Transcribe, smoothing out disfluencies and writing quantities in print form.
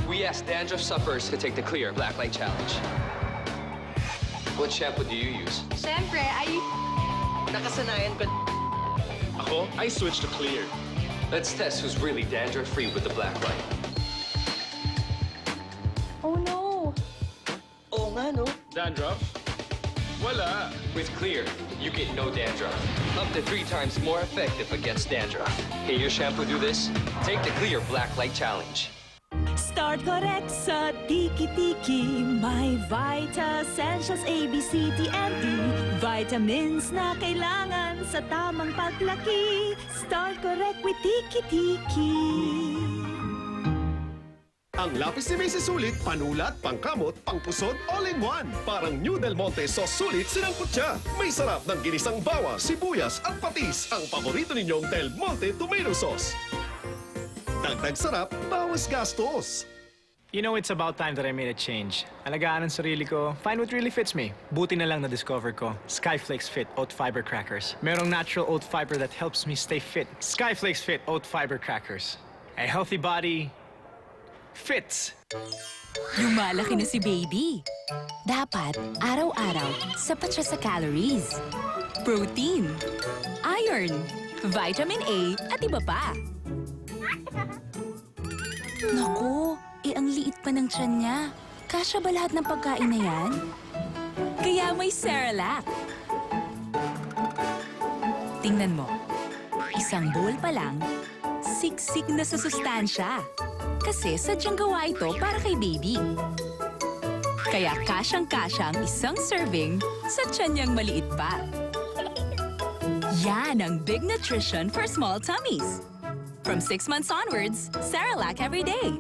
We asked dandruff sufferers to take the Clear Black Light Challenge. What shampoo do you use? Siyempre, nakasanayan ko. Ako, I switched to Clear. Let's test who's really dandruff-free with the Black Light. Oh no! Oo nga, no? Dandruff? Wala. With Clear, you get no dandruff. Up to 3 times more effective against dandruff. Can your shampoo do this? Take the Clear Black Light Challenge. Start correct sa Tiki-Tiki. May Vita Essentials A, B, C, D, and E. Vitamins na kailangan sa tamang paglaki. Start correct with Tiki-Tiki. Ang lapis ni Macy Sulit, panulat, pangkamot, pangpusod, all-in-one. Parang New Del Monte Sauce Sulit sinangkot siya. May sarap ng ginisang bawang, sibuyas at patis. Ang paborito ninyong Del Monte Tomato Sauce. Dagdag sarap, bawas gastos. You know, it's about time that I made a change. Alagaan ang sarili ko, find what really fits me. Buti na lang na-discover ko, Skyflakes Fit Oat Fiber Crackers. Merong natural oat fiber that helps me stay fit. Skyflakes Fit Oat Fiber Crackers. A healthy body fits. Lumalaki na si baby. Dapat, araw-araw, sapat siya sa calories. Protein, iron, vitamin A, at iba pa. Naku, ang liit pa ng tiyan niya. Kasya ba lahat ng pagkain na yan? Kaya may Cerelac. Tingnan mo, isang bowl pa lang, siksik na sa sustansya. Kasi sadyang gawa ito para kay baby. Kaya kasyang-kasya ang isang serving sa tiyan niyang maliit pa. Yan ang Big Nutrition for Small Tummies. From 6 months onwards, Cerelac every day.